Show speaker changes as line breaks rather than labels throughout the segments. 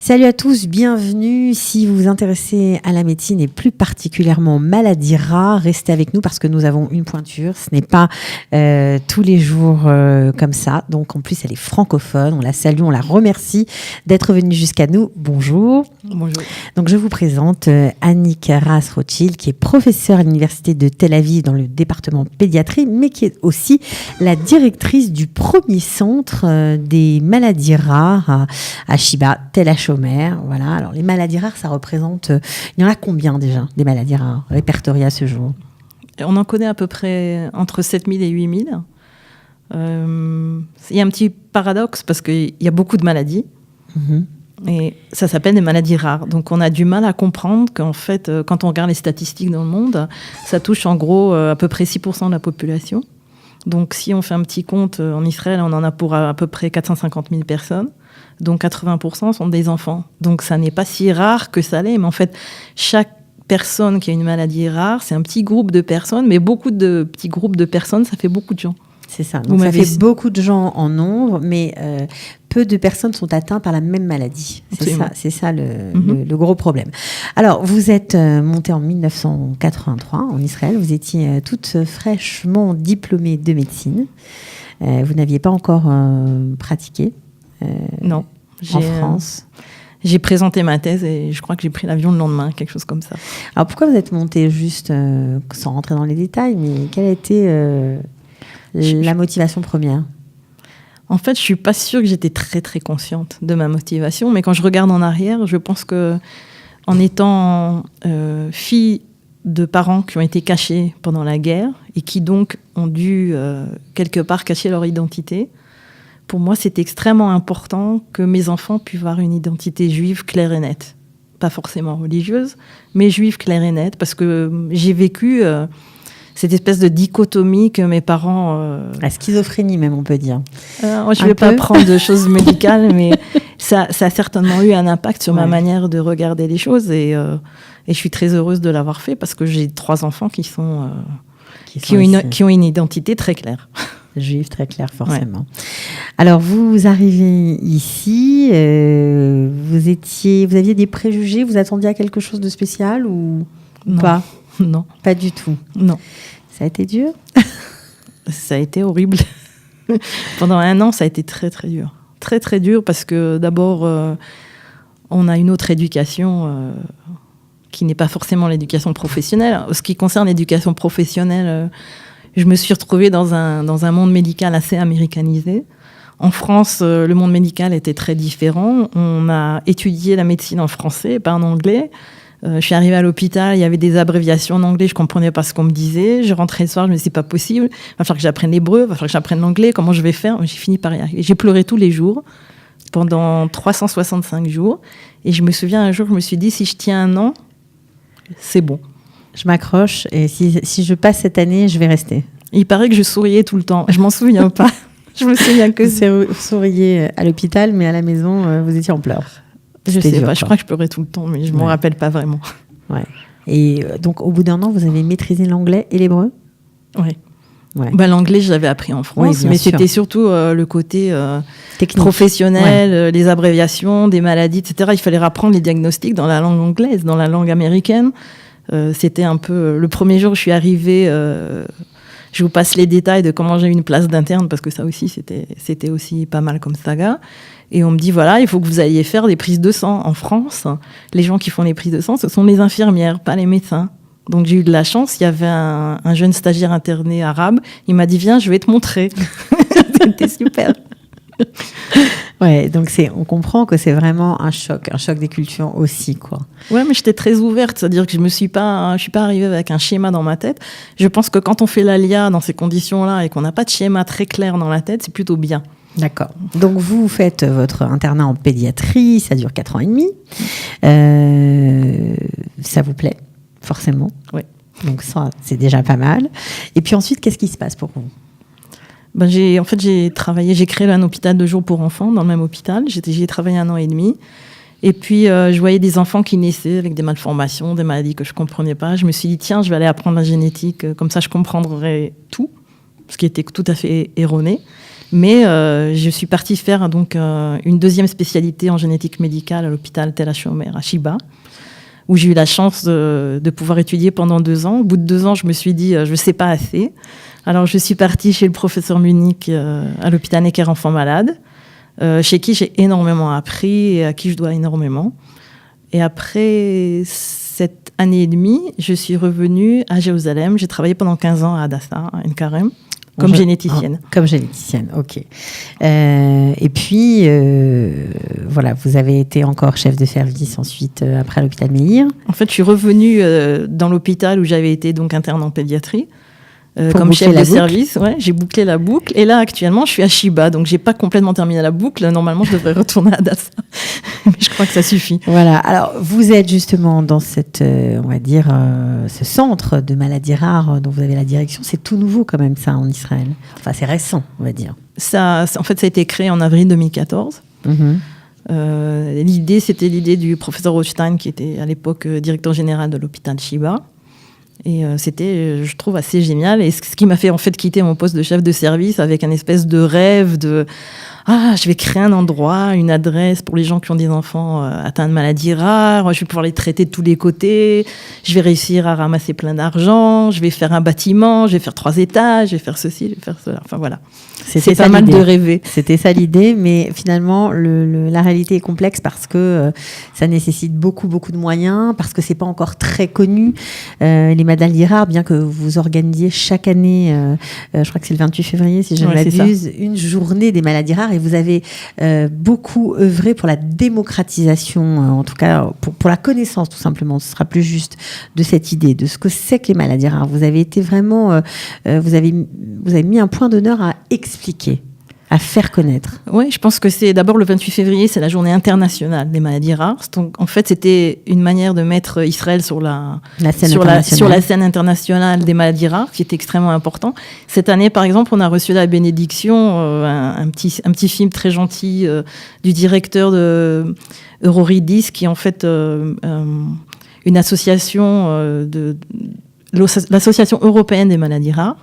Salut à tous, bienvenue. Si vous vous intéressez à la médecine et plus particulièrement aux maladies rares, restez avec nous parce que nous avons une pointure. Ce n'est pas tous les jours comme ça. Donc en plus, elle est francophone. On la salue, on la remercie d'être venue jusqu'à nous. Bonjour.
Bonjour.
Donc je vous présente Annick Ras-Rothschild, qui est professeure à l'Université de Tel Aviv dans le département pédiatrie, mais qui est aussi la directrice du premier centre des maladies rares à Shiba, Tel HaShomer. Voilà. Alors, les maladies rares, ça représente... il y en a combien déjà, des maladies rares répertoriées à ce jour?
On en connaît à peu près entre 7000 et 8000. Il y a un petit paradoxe parce qu'il y a beaucoup de maladies. Et ça s'appelle des maladies rares. Donc, on a du mal à comprendre qu'en fait, quand on regarde les statistiques dans le monde, ça touche en gros à peu près 6% de la population. Donc, si on fait un petit compte, en Israël, on en a pour à peu près 450 000 personnes. Donc 80% sont des enfants. Donc ça n'est pas si rare que ça l'est. Mais en fait, chaque personne qui a une maladie rare, c'est un petit groupe de personnes. Mais beaucoup de petits groupes de personnes, ça fait beaucoup de gens.
C'est ça. Donc ça fait beaucoup de gens en nombre, mais peu de personnes sont atteintes par la même maladie. C'est ça le gros problème. Alors, vous êtes montée en 1983 en Israël. Vous étiez toute fraîchement diplômée de médecine. Vous n'aviez pas encore pratiqué.
Non.
En France.
J'ai présenté ma thèse et je crois que j'ai pris l'avion le lendemain, quelque chose comme ça.
Alors pourquoi vous êtes montée juste, sans rentrer dans les détails, mais quelle a été la motivation première?
En fait, je suis pas sûre que j'étais très très consciente de ma motivation, mais quand je regarde en arrière, je pense que en étant fille de parents qui ont été cachés pendant la guerre et qui donc ont dû quelque part cacher leur identité, pour moi, c'est extrêmement important que mes enfants puissent avoir une identité juive claire et nette. Pas forcément religieuse, mais juive claire et nette, parce que j'ai vécu cette espèce de dichotomie que mes parents...
La schizophrénie même, on peut dire.
Moi, je ne vais pas prendre de choses médicales, mais ça a certainement eu un impact sur ma manière de regarder les choses, et je suis très heureuse de l'avoir fait, parce que j'ai 3 enfants qui ont une identité très claire.
Juive, très clair, forcément. Ouais. Alors, vous arrivez ici, vous aviez des préjugés, vous attendiez à quelque chose de spécial ou
non.
Pas?
Non.
Pas du tout?
Non.
Ça a été dur?
Ça a été horrible. Pendant 1 an, ça a été très, très dur. Très, très dur parce que d'abord, on a une autre éducation qui n'est pas forcément l'éducation professionnelle. Ce qui concerne l'éducation professionnelle... je me suis retrouvée dans un monde médical assez américanisé. En France, le monde médical était très différent. On a étudié la médecine en français et pas en anglais. Je suis arrivée à l'hôpital, il y avait des abréviations en anglais, je ne comprenais pas ce qu'on me disait. Je rentrais le soir, je me disais, c'est pas possible. Il va falloir que j'apprenne l'hébreu, il va falloir que j'apprenne l'anglais, comment je vais faire? J'ai fini par y arriver. J'ai pleuré tous les jours, pendant 365 jours. Et je me souviens, un jour, je me suis dit, si je tiens 1 an, c'est bon.
Je m'accroche et si je passe cette année, je vais rester.
Il paraît que je souriais tout le temps. Je m'en souviens pas. Je me souviens que
vous souriez à l'hôpital, mais à la maison, vous étiez en pleurs.
Je sais pas. Je crois que je pleurais tout le temps, mais je m'en rappelle pas vraiment.
Ouais. Et donc, au bout d'1 an, vous avez maîtrisé l'anglais et l'hébreu?
Oui. Ouais. Bah, l'anglais, je l'avais appris en France, mais c'était surtout le côté professionnel, les abréviations, des maladies, etc. Il fallait apprendre les diagnostics dans la langue anglaise, dans la langue américaine. C'était un peu... Le premier jour où je suis arrivée, je vous passe les détails de comment j'ai eu une place d'interne, parce que ça aussi, c'était aussi pas mal comme saga. Et on me dit, voilà, il faut que vous alliez faire des prises de sang. En France, les gens qui font les prises de sang, ce sont les infirmières, pas les médecins. Donc j'ai eu de la chance, il y avait un jeune stagiaire interné arabe, il m'a dit, viens, je vais te montrer. C'était super.
Ouais, donc on comprend que c'est vraiment un choc des cultures aussi, quoi.
Ouais, mais j'étais très ouverte, c'est-à-dire que je suis pas arrivée avec un schéma dans ma tête. Je pense que quand on fait l'ALIA dans ces conditions-là et qu'on n'a pas de schéma très clair dans la tête, c'est plutôt bien.
D'accord. Donc vous faites votre internat en pédiatrie, ça dure 4 ans et demi. Ça vous plaît, forcément.
Oui.
Donc ça, c'est déjà pas mal. Et puis ensuite, qu'est-ce qui se passe pour vous?
Ben j'ai créé un hôpital de jour pour enfants dans le même hôpital. J'y ai travaillé 1 an et demi. Et puis, je voyais des enfants qui naissaient avec des malformations, des maladies que je ne comprenais pas. Je me suis dit, tiens, je vais aller apprendre la génétique, comme ça je comprendrai tout, ce qui était tout à fait erroné. Mais je suis partie faire donc une deuxième spécialité en génétique médicale à l'hôpital Tel HaShomer à Chiba, où j'ai eu la chance de pouvoir étudier pendant 2 ans. Au bout de 2 ans, je me suis dit, je ne sais pas assez. Alors, je suis partie chez le professeur Munich à l'hôpital Necker Enfants Malades, chez qui j'ai énormément appris et à qui je dois énormément. Et après cette année et demie, je suis revenue à Jérusalem. J'ai travaillé pendant 15 ans à Hadassah, à Ein-Karem, comme généticienne.
Comme généticienne, ok. Et puis, voilà, vous avez été encore chef de service ensuite après à l'hôpital Meir.
En fait, je suis revenue dans l'hôpital où j'avais été donc interne en pédiatrie. Comme chef de service, ouais, j'ai bouclé la boucle. Et là, actuellement, je suis à Chiba, donc j'ai pas complètement terminé la boucle. Normalement, je devrais retourner à Hadassah, mais je crois que ça suffit.
Voilà. Alors, vous êtes justement dans cette, on va dire, ce centre de maladies rares dont vous avez la direction. C'est tout nouveau quand même, ça, en Israël. Enfin, c'est récent, on va dire.
En fait, ça a été créé en avril 2014. C'était l'idée du professeur Rothstein, qui était à l'époque directeur général de l'hôpital Chiba. Et c'était, je trouve, assez génial. Et ce qui m'a fait en fait quitter mon poste de chef de service avec un espèce de rêve de je vais créer un endroit, une adresse pour les gens qui ont des enfants atteints de maladies rares. Je vais pouvoir les traiter de tous les côtés. Je vais réussir à ramasser plein d'argent. Je vais faire un bâtiment. Je vais faire 3 étages. Je vais faire ceci, je vais faire cela. Enfin voilà. C'est pas mal de rêver.
C'était ça l'idée, mais finalement, la réalité est complexe parce que ça nécessite beaucoup de moyens, parce que c'est pas encore très connu. Les maladies rares, bien que vous organisiez chaque année, je crois que c'est le 28 février, si je ne m'abuse, une journée des maladies rares, et vous avez beaucoup œuvré pour la démocratisation, en tout cas pour la connaissance, tout simplement. Ce sera plus juste de cette idée, de ce que c'est que les maladies rares. Vous avez été vraiment, vous avez mis un point d'honneur à expliquer, à faire connaître.
Oui, je pense que c'est d'abord le 28 février, c'est la journée internationale des maladies rares. Donc, en fait, c'était une manière de mettre Israël sur la scène internationale des maladies rares, qui était extrêmement important. Cette année, par exemple, on a reçu la bénédiction, un petit film très gentil du directeur de Euroridis, qui est en fait une association l'association européenne des maladies rares.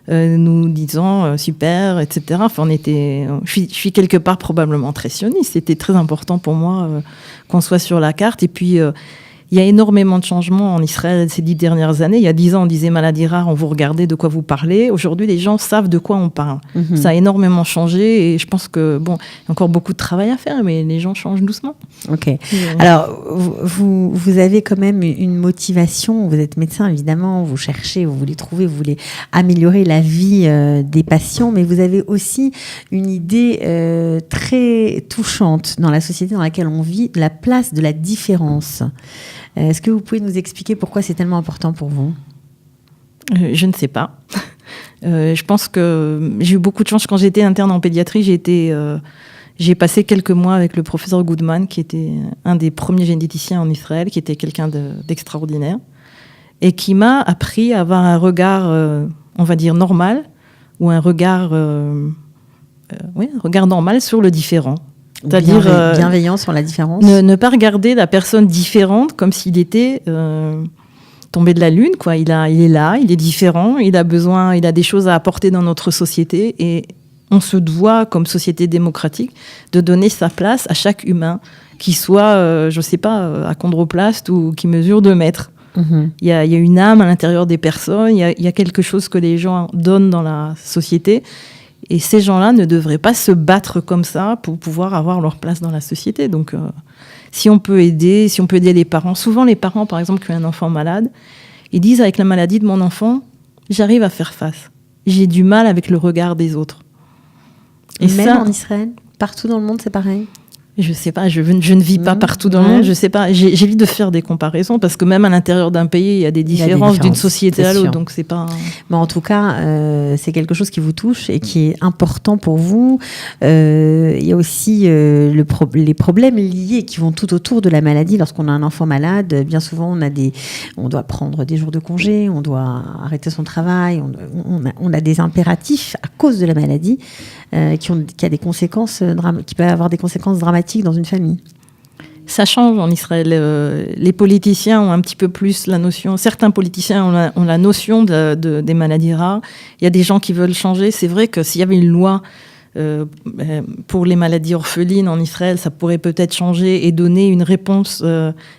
Nous disant super, etc. Enfin, je suis quelque part probablement très sioniste. C'était très important pour moi qu'on soit sur la carte. Et puis, il y a énormément de changements en Israël ces 10 dernières années. Il y a 10 ans, on disait maladies rares, on vous regardait de quoi vous parlez. Aujourd'hui, les gens savent de quoi on parle. Ça a énormément changé et je pense que, il y a encore beaucoup de travail à faire, mais les gens changent doucement.
Ok. Alors, vous avez quand même une motivation. Vous êtes médecin, évidemment. Vous cherchez, vous voulez trouver, vous voulez améliorer la vie des patients, mais vous avez aussi une idée très touchante dans la société dans laquelle on vit, de la place de la différence. Est-ce que vous pouvez nous expliquer pourquoi c'est tellement important pour vous ?
Je ne sais pas. Je pense que j'ai eu beaucoup de chance quand j'étais interne en pédiatrie. J'ai passé quelques mois avec le professeur Goodman, qui était un des premiers généticiens en Israël, qui était quelqu'un d'extraordinaire, et qui m'a appris à avoir un regard, on va dire, normal, ou un regard normal sur le différent. C'est-à-dire
bienveillant sur la différence.
Ne pas regarder la personne différente comme s'il était tombé de la lune, quoi. Il est là, il est différent, il a des choses à apporter dans notre société et on se doit, comme société démocratique, de donner sa place à chaque humain, qui soit, je sais pas, achondroplaste ou qui mesure 2 mètres. Il y a une âme à l'intérieur des personnes, il y a quelque chose que les gens donnent dans la société. Et ces gens-là ne devraient pas se battre comme ça pour pouvoir avoir leur place dans la société. Donc, si on peut aider les parents. Souvent, les parents, par exemple, qui ont un enfant malade, ils disent, avec la maladie de mon enfant, j'arrive à faire face. J'ai du mal avec le regard des autres.
Et même en Israël, partout dans le monde, c'est pareil ?
Je sais pas, je ne vis pas partout dans le monde, je sais pas. J'évite de faire des comparaisons parce que même à l'intérieur d'un pays, il y a des différences d'une société à l'autre, donc c'est pas.
Mais en tout cas, c'est quelque chose qui vous touche et qui est important pour vous. Il y a aussi les problèmes liés qui vont tout autour de la maladie. Lorsqu'on a un enfant malade, bien souvent on doit prendre des jours de congé, on doit arrêter son travail, on a des impératifs à cause de la maladie qui a des conséquences qui peuvent avoir des conséquences dramatiques dans une famille.
Ça change en Israël. Les politiciens ont un petit peu plus la notion. Certains politiciens ont la notion des maladies rares. Il y a des gens qui veulent changer. C'est vrai que s'il y avait une loi pour les maladies orphelines en Israël, ça pourrait peut-être changer et donner une réponse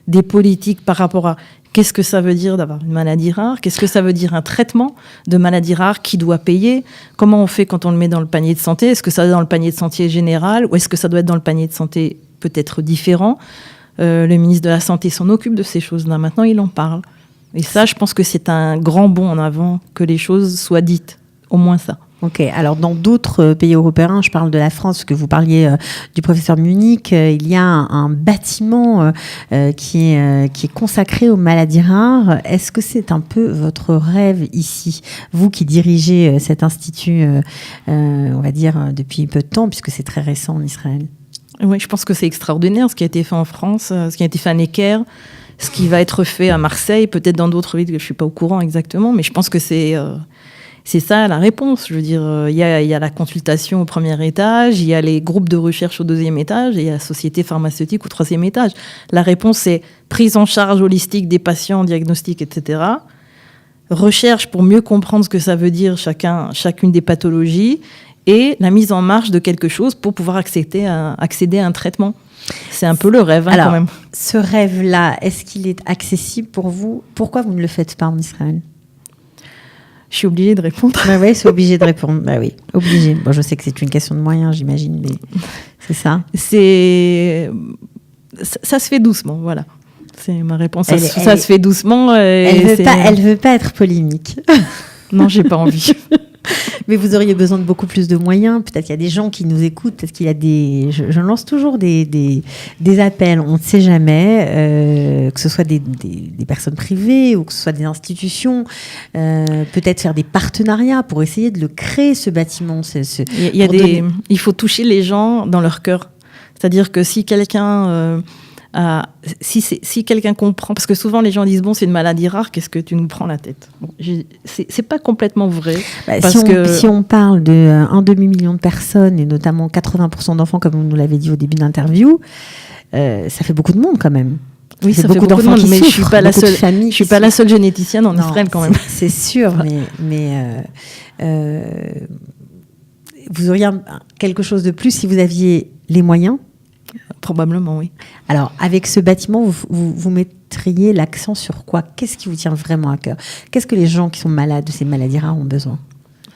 des politiques par rapport à qu'est-ce que ça veut dire d'avoir une maladie rare, qu'est-ce que ça veut dire un traitement de maladie rare, qui doit payer, comment on fait quand on le met dans le panier de santé, est-ce que ça doit être dans le panier de santé général ou est-ce que ça doit être dans le panier de santé peut-être différent. Le ministre de la Santé s'en occupe de ces choses-là. Maintenant, il en parle. Et ça, je pense que c'est un grand bond en avant que les choses soient dites. Au moins ça.
Ok, alors dans d'autres pays européens, je parle de la France, que vous parliez du professeur Munich, il y a un bâtiment qui est consacré aux maladies rares. Est-ce que c'est un peu votre rêve ici, vous qui dirigez cet institut, on va dire, depuis peu de temps, puisque c'est très récent en Israël?
Oui, je pense que c'est extraordinaire ce qui a été fait en France, ce qui a été fait à Necker, ce qui va être fait à Marseille, peut-être dans d'autres villes que je ne suis pas au courant exactement, mais je pense que c'est ça la réponse. Je veux dire, il y a la consultation au premier étage, il y a les groupes de recherche au deuxième étage, et il y a la société pharmaceutique au troisième étage. La réponse, c'est prise en charge holistique des patients, diagnostic, etc. Recherche pour mieux comprendre ce que ça veut dire chacune des pathologies, et la mise en marche de quelque chose pour pouvoir accéder à un traitement. C'est un peu le rêve,
Alors,
quand même.
Ce rêve-là, est-ce qu'il est accessible pour vous? Pourquoi vous ne le faites pas en Israël?
Je suis obligée de répondre.
Bah oui, c'est obligé de répondre. Bah oui, obligé. Bon, je sais que c'est une question de moyens, j'imagine, mais c'est ça.
Ça se fait doucement, voilà. C'est ma réponse. Ça se fait doucement.
Elle veut pas être polémique.
Non, j'ai pas envie.
Mais vous auriez besoin de beaucoup plus de moyens. Peut-être qu'il y a des gens qui nous écoutent. Peut-être qu'il y a des... Je lance toujours des appels. On ne sait jamais, que ce soit des personnes privées ou que ce soit des institutions. Peut-être faire des partenariats pour essayer de le créer, ce bâtiment.
Il faut toucher les gens dans leur cœur. C'est-à-dire que si quelqu'un... si quelqu'un comprend, parce que souvent les gens disent bon, c'est une maladie rare, qu'est-ce que tu nous prends la tête? Bon, c'est pas complètement vrai.
Si on parle de 1,5 million de personnes et notamment 80% d'enfants, comme vous nous l'avez dit au début d'interview, ça fait beaucoup de monde quand même.
Oui, ça fait beaucoup d'enfants qui souffrent, je suis pas la seule généticienne en Israël quand même.
C'est sûr, mais vous auriez quelque chose de plus si vous aviez les moyens?
Probablement, oui.
Alors, avec ce bâtiment, vous mettriez l'accent sur quoi? Qu'est-ce qui vous tient vraiment à cœur? Qu'est-ce que les gens qui sont malades de ces maladies rares ont besoin?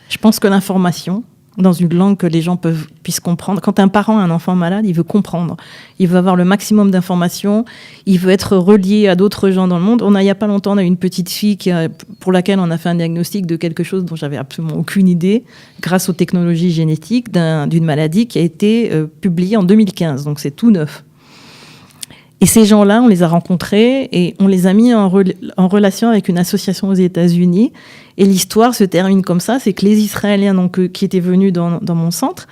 Je pense que l'information, dans une langue que les gens puissent comprendre. Quand un parent a un enfant malade, il veut comprendre. Il veut avoir le maximum d'informations. Il veut être relié à d'autres gens dans le monde. Il n'y a pas longtemps, on a eu une petite fille pour laquelle on a fait un diagnostic de quelque chose dont j'avais absolument aucune idée, grâce aux technologies génétiques, d'une maladie qui a été publiée en 2015. Donc c'est tout neuf. Et ces gens-là, on les a rencontrés et on les a mis en relation avec une association aux États-Unis. Et l'histoire se termine comme ça, c'est que les Israéliens qui étaient venus dans mon centre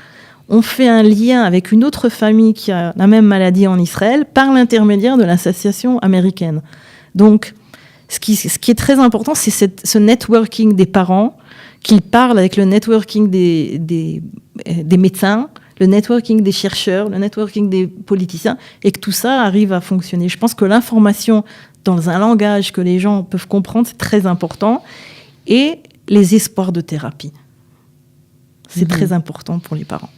ont fait un lien avec une autre famille qui a la même maladie en Israël par l'intermédiaire de l'association américaine. Donc, ce qui est très important, c'est ce networking des parents, qu'ils parlent avec le networking des médecins, le networking des chercheurs, le networking des politiciens, et que tout ça arrive à fonctionner. Je pense que l'information dans un langage que les gens peuvent comprendre, c'est très important. Et les espoirs de thérapie. C'est très important pour les parents.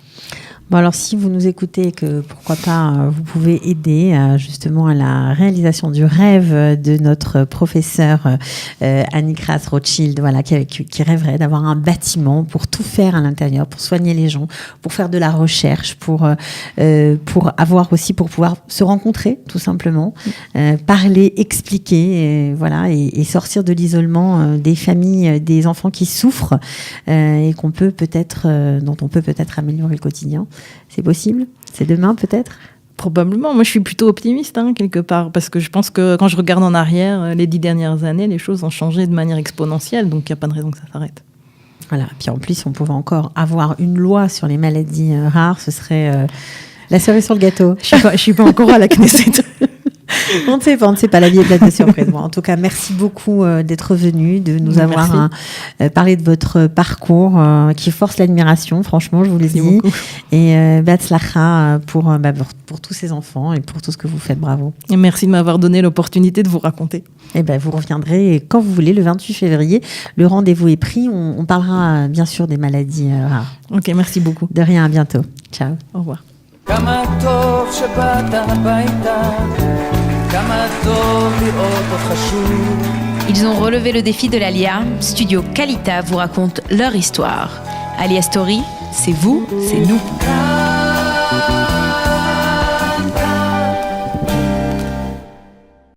Bon, alors, si vous nous écoutez et que, pourquoi pas, vous pouvez aider justement à la réalisation du rêve de notre professeur Annick Rass-Rothschild, voilà, qui rêverait d'avoir un bâtiment pour tout faire à l'intérieur, pour soigner les gens, pour faire de la recherche, pour avoir aussi, pour pouvoir se rencontrer, tout simplement, parler, expliquer, voilà, et sortir de l'isolement des familles, des enfants qui souffrent et dont on peut peut-être améliorer le quotidien. C'est possible? C'est demain, peut-être?
Probablement. Moi, je suis plutôt optimiste, quelque part, parce que je pense que quand je regarde en arrière, les 10 dernières années, les choses ont changé de manière exponentielle, donc il n'y a pas de raison que ça s'arrête.
Voilà. Puis en plus, on pouvait encore avoir une loi sur les maladies rares, ce serait la cerise sur le gâteau.
Je suis pas encore à la Knesset.
On ne sait pas, la vie est pleine de surprises. Bon, en tout cas, merci beaucoup d'être venu, de nous avoir parlé de votre parcours qui force l'admiration, franchement, je vous le dis. Et Beatzlacha pour tous ces enfants et pour tout ce que vous faites, bravo.
Et merci de m'avoir donné l'opportunité de vous raconter.
Eh ben, vous reviendrez quand vous voulez, le 28 février. Le rendez-vous est pris. On parlera bien sûr des maladies rares.
Ok, merci beaucoup.
De rien, à bientôt. Ciao.
Au revoir.
Ils ont relevé le défi de l'Alia. Studio Kalita vous raconte leur histoire. Alia Story, c'est vous, c'est nous.